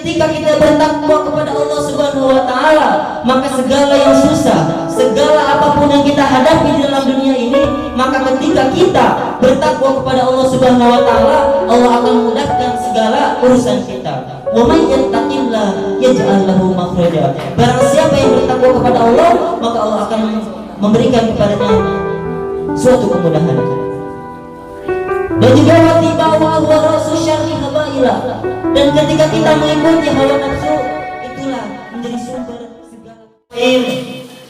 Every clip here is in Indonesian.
ketika kita bertakwa kepada Allah Subhanahu wa taala, maka segala yang susah, segala apapun yang kita hadapi di dalam dunia ini, maka ketika kita bertakwa kepada Allah Subhanahu wa taala, Allah akan mudahkan segala urusan kita. Wa may yattaqillah yaj'al lahu makhraja. Barang siapa yang bertakwa kepada Allah, maka Allah akan memberikan kepadanya suatu kemudahan. Dan juga watiba wa rasul syarri habaila. Dan ketika kita mengikuti hawa nafsu, itulah menjadi sumber segala.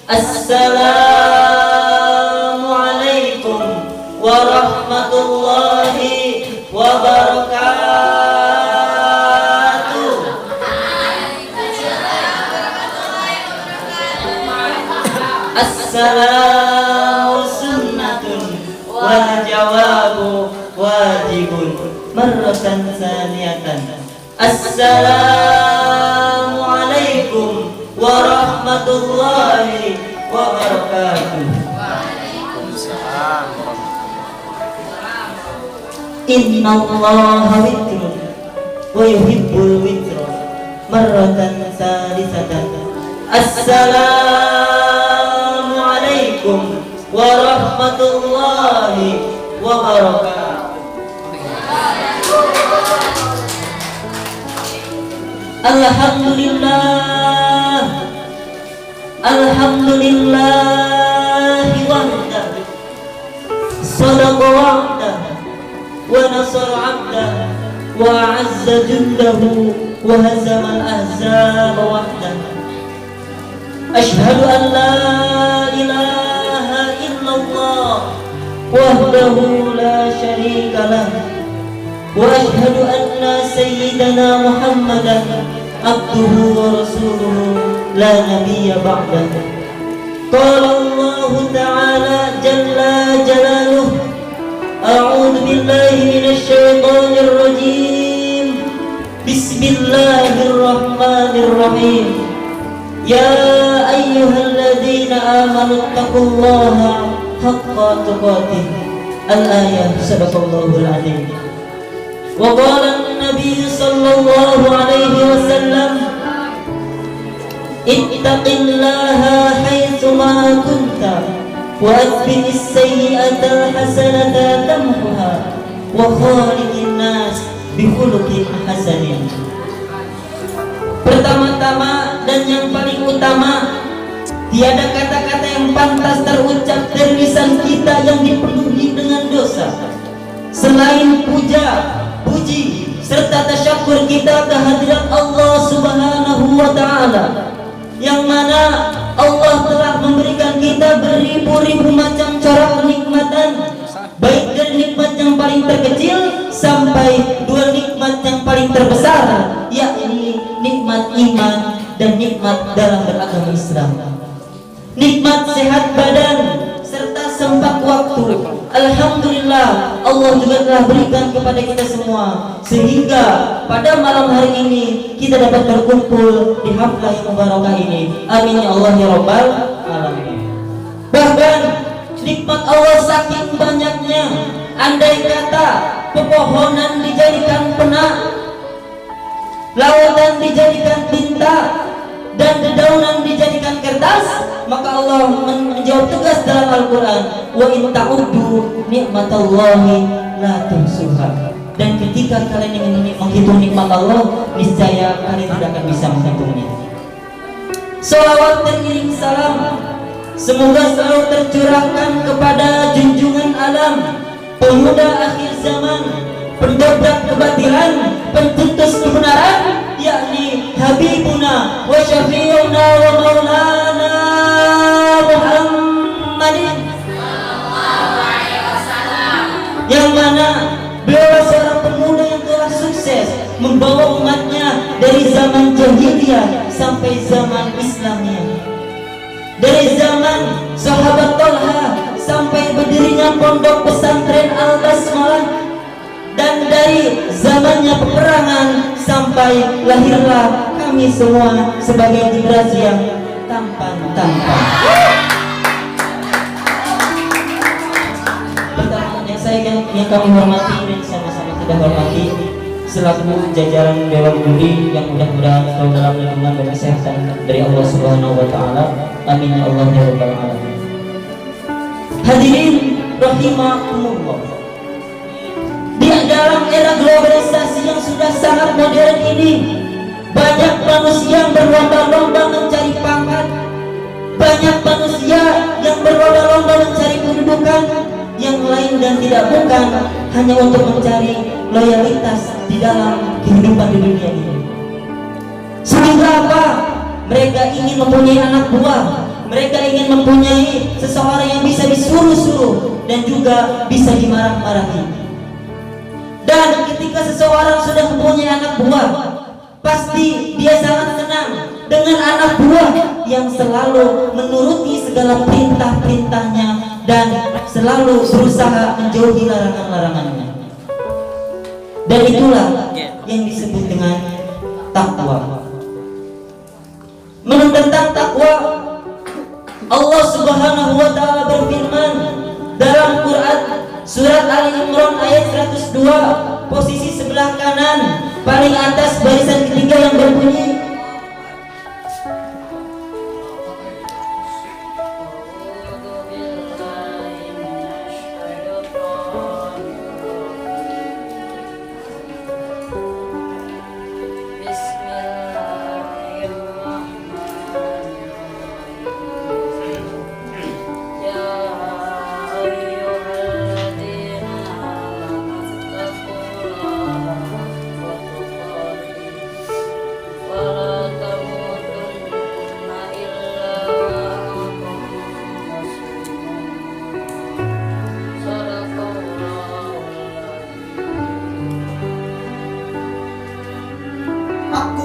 Assalamualaikum warahmatullahi wabarakatuh. Assalamu sunnatun wal jawabu wajibun marratan saniyatan. Assalamualaikum warahmatullahi wabarakatuh. Waalaikumsalam. Innallaha witrun wa yuhibbul witra marratan salisatan. Assalamualaikum warahmatullahi wabarakatuh. Alhamdulillah, alhamdulillahi wahdah, sadaqa wa'dah, wa nasara 'abdah, wa 'azza jundahu, wa hazama al-ahzaba wahdah. Ashhadu an la ilaha illallah wahdahu la syarika lah, wa ashhadu anna sayyidana Muhammadan abduhu wa rasuluhu la nabiyya ba'dah. Qala Allah ta'ala jalla jalaluh, a'udzu billahi minasy syaithanir rajim. Bismillahirrahmanirrahim. Ya ayyuhalladzina amanu taqullaha haqqa tuqatih. Al-ayah. Sadaqallahul adzim. Wa qala an-nabiy sallallahu alaihi wasallam, ittaqillaha haitsu ma kunta wa atbi'is sayyi'ata hasanatan tamhuha wa khaliqin nas bi khuluqin hasanin. Pertama-tama dan yang paling utama, tiada kata-kata yang pantas terucap dari lisan kita yang dipenuhi dengan dosa selain puja, puji serta tasyakur kita kehadirat Allah Subhanahu wa ta'ala, yang mana Allah telah memberikan kita beribu-ribu macam corak kenikmatan, baik dari nikmat yang paling terkecil sampai dua nikmat yang paling terbesar, yakni nikmat iman dan nikmat dalam beragama Islam. Nikmat sehat badan serta sempat waktu, alhamdulillah Allah juga telah berikan kepada kita semua, sehingga pada malam hari ini kita dapat berkumpul di haflah yang mubarakah ini. Amin ya Allah ya rabbal alamin. Bahkan nikmat Allah saking banyaknya, andai kata pepohonan dijadikan pena, lautan dijadikan tinta, dan dedaunan dijadikan kertas, maka Allah menjawab tugas dalam Al-Quran, wa in ta'uddu nikmatallahi la tuhsuha. Dan ketika kalian ingin menghitung nikmat Allah, niscaya kalian tidak akan bisa menghitungnya. Salawat teriring salam semoga selalu tercurahkan kepada junjungan alam, pemuda akhir zaman, pendobrak kebatilan, pencetus kebenaran, yakni Habibuna wa Syafi'una wa Maulana Muhammadin sallallahu alaihi wasallam, yang mana beliau seorang pemuda yang telah sukses membawa umatnya dari zaman jahiliyah sampai zaman Islamnya, dari zaman sahabat Talha sampai berdirinya pondok pesantren Al-Basmalah, dan dari zamannya peperangan sampai lahirlah kami semua sebagai generasi yang tampan-tampan. Yang kami hormati dan sama-sama tidak hormati, selaku jajaran Dewan Juri yang mudah-mudahan selalu dalam lindungan dan kesehatan dari Allah Subhanahu wa taala. Amin ya Allah ya rabbal alamin. Hadirin rahimakumullah. Di dalam era globalisasi yang sudah sangat modern ini, banyak manusia yang berlomba-lomba mencari pangkat, banyak manusia yang berlomba-lomba mencari kedudukan yang lain dan tidak bukan hanya untuk mencari loyalitas di dalam kehidupan di dunia ini. Sehingga apa? Mereka ingin mempunyai anak buah, mereka ingin mempunyai seseorang yang bisa disuruh-suruh dan juga bisa dimarah-marahi. Dan ketika seseorang sudah mempunyai anak buah, pasti dia sangat senang dengan anak buah yang selalu menuruti segala perintah-perintahnya dan selalu berusaha menjauhi larangan-larangannya. Dan itulah yang disebut dengan takwa. Menurut tentang takwa, Allah Subhanahu wa taala berfirman dalam Quran surat Ali Imran ayat 102 posisi sebelah kanan paling atas barisan ketiga yang berbunyi,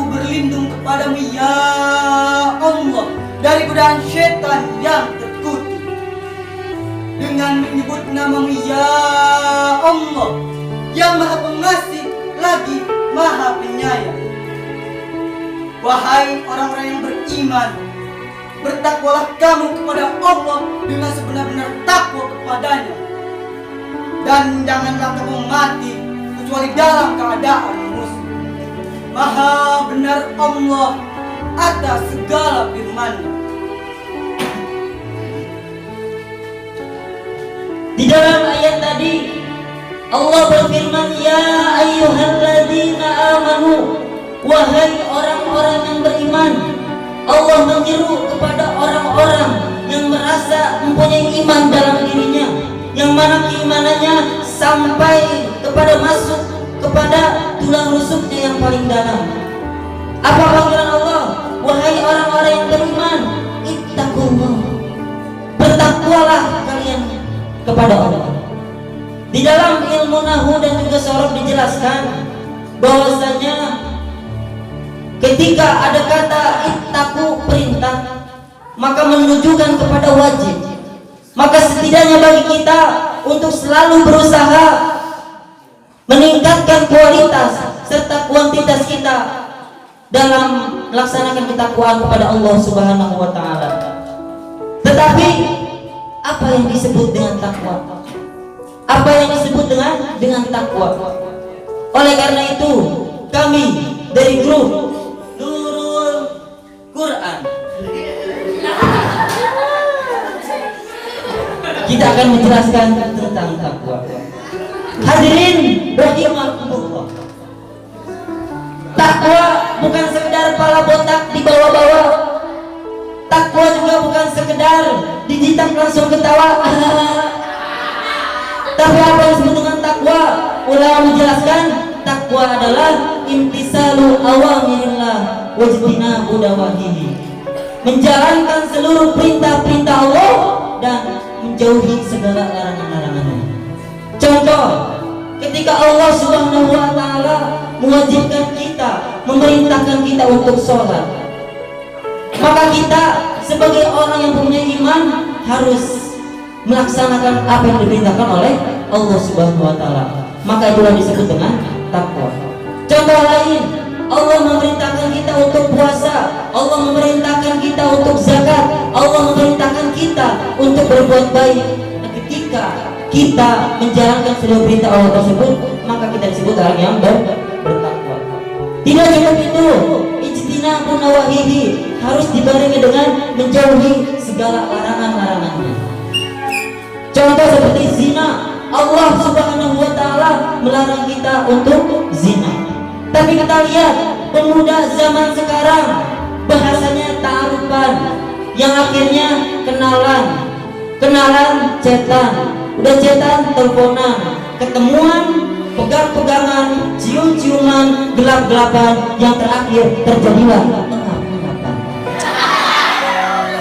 berlindung kepadamu ya Allah dari godaan syaitan yang terkutuk, dengan menyebut namamu ya Allah yang maha pengasih lagi maha penyayang. Wahai orang-orang yang beriman, bertakwalah kamu kepada Allah dengan sebenar-benar takwa kepadanya, dan janganlah kamu mati kecuali dalam keadaan muslim. Maha benar Allah atas segala firman-Nya. Di dalam ayat tadi Allah berfirman, ya ayyuhalladzina amanu, wahai orang-orang yang beriman. Allah menyeru kepada orang-orang yang merasa mempunyai iman dalam dirinya, yang mana keimanannya sampai kepada masuk kepada tulang rusuknya yang paling dalam. Apa panggilan Allah? Wahai orang-orang yang beriman, ittaqullah, bertakwalah kalian kepada Allah. Di dalam ilmu nahwu dan juga sorof dijelaskan bahwasanya ketika ada kata ittaqu perintah, maka menunjukkan kepada wajib. Maka setidaknya bagi kita untuk selalu berusaha meningkatkan kualitas serta kuantitas kita dalam melaksanakan ketakwaan kepada Allah Subhanahu wa taala. Tetapi apa yang disebut dengan takwa? Apa yang disebut dengan takwa? Oleh karena itu, kami dari grup Nurul Quran kita akan menjelaskan tentang takwa. Hadirin rahimakumullah. Takwa bukan sekedar pala botak di bawah-bawah. Takwa juga bukan sekedar dijitak langsung ketawa. Tapi apa yang disebut dengan takwa? Ulama menjelaskan takwa adalah imtisalu awamirillah wajtinabu nawahihi, menjalankan seluruh perintah-perintah Allah dan menjauhi segala larangan-larangannya. Contoh, ketika Allah Subhanahu wa taala mewajibkan kita, memerintahkan kita untuk sholat, maka kita sebagai orang yang punya iman harus melaksanakan apa yang diperintahkan oleh Allah Subhanahu wa taala. Maka itulah disebut dengan takwa. Contoh lain, Allah memerintahkan kita untuk puasa, Allah memerintahkan kita untuk zakat, Allah memerintahkan kita untuk berbuat baik. Dan ketika kita menjalankan seluruh perintah Allah tersebut, maka kita disebut orang yang bertakwa. Tidak cukup itu, ijtinabu nawahihi, harus dibarengi dengan menjauhi segala larangan-larangannya. Contoh seperti zina, Allah Subhanahu wa taala melarang kita untuk zina. Tapi kita lihat pemuda zaman sekarang bahasanya ta'arufan, yang akhirnya kenalan cetan, udah cetan teleponan, ketemuan pegang-pegangan, cium-ciuman, gelap-gelapan, yang terakhir terjadilah pengakuan.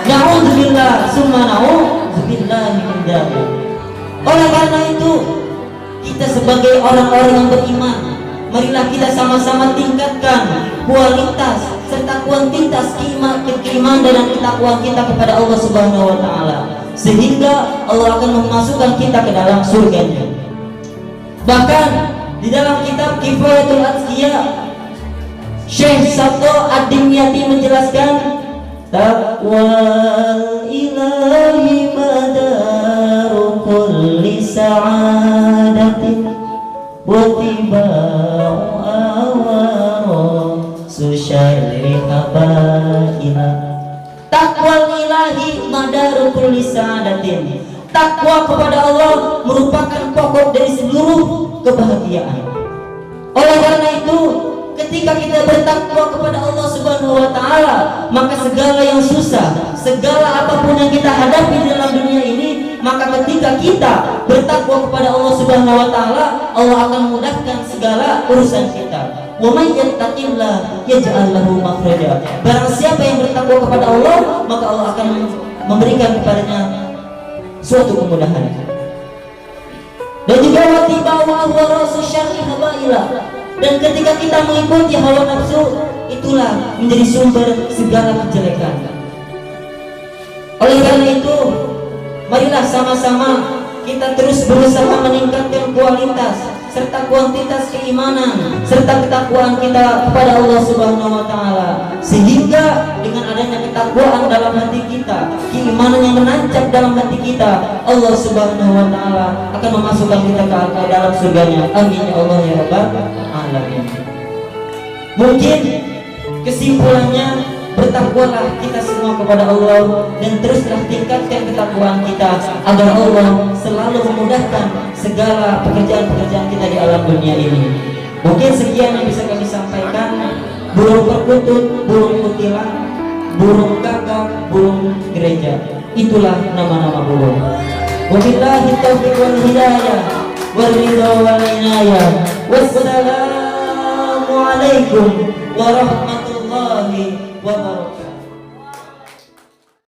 Na'udzubillah summa na'udzubillah min dzalik. Oleh karena itu, kita sebagai orang-orang yang beriman, marilah kita sama-sama tingkatkan kualitas serta kuantitas keimanan dan ketakwaan kita kepada Allah Subhanahu wa taala, sehingga Allah akan memasukkan kita ke dalam surganya. Bahkan di dalam kitab Kifayatul Azkiya, Syekh Sabto Ad-Dimyati menjelaskan, taqwal ilahi madaru kulli sa'adatin wa tibau awaru susyari habaila. Taqwal ilahi madaru kulli sa'adatin, takwa kepada Allah merupakan pokok dari seluruh kebahagiaan. Oleh karena itu, ketika kita bertakwa kepada Allah Subhanahu wa taala, maka segala yang susah, segala apapun yang kita hadapi di dalam dunia ini, maka ketika kita bertakwa kepada Allah Subhanahu wa taala, Allah akan memudahkan segala urusan kita. Wa may yattaqillah yaj'al lahu makhraja. Barang siapa yang bertakwa kepada Allah, maka Allah akan memberikan kepadanya suatu kemudahan. Dan juga watiba wa rasul syar'i habaila. Dan ketika kita mengikuti hawa nafsu, itulah menjadi sumber segala kejelekan. Oleh karena itu, marilah sama-sama kita terus berusaha meningkatkan kualitas serta kuantitas keimanan serta ketakwaan kita kepada Allah Subhanahu wa taala, sehingga dengan adanya ketakwaan dalam hati kita, keimanan yang menancap dalam hati kita, Allah Subhanahu wa taala akan memasukkan kita ke dalam surganya. Amin ya Allah ya rabbal alamin. Mungkin kesimpulannya, bertakwalah kita semua kepada Allah dan teruslah tingkatkan ketakwaan kita agar Allah selalu memudahkan segala pekerjaan-pekerjaan kita di alam dunia ini. Mungkin sekian yang bisa kami sampaikan. Burung perkutut, burung kutilang, burung gagak, burung gereja, itulah nama-nama burung. Wabillahi taufiq wal hidayah wal ridha wal inayah. Wassalamu alaikum warahmatullahi wabarakatuh.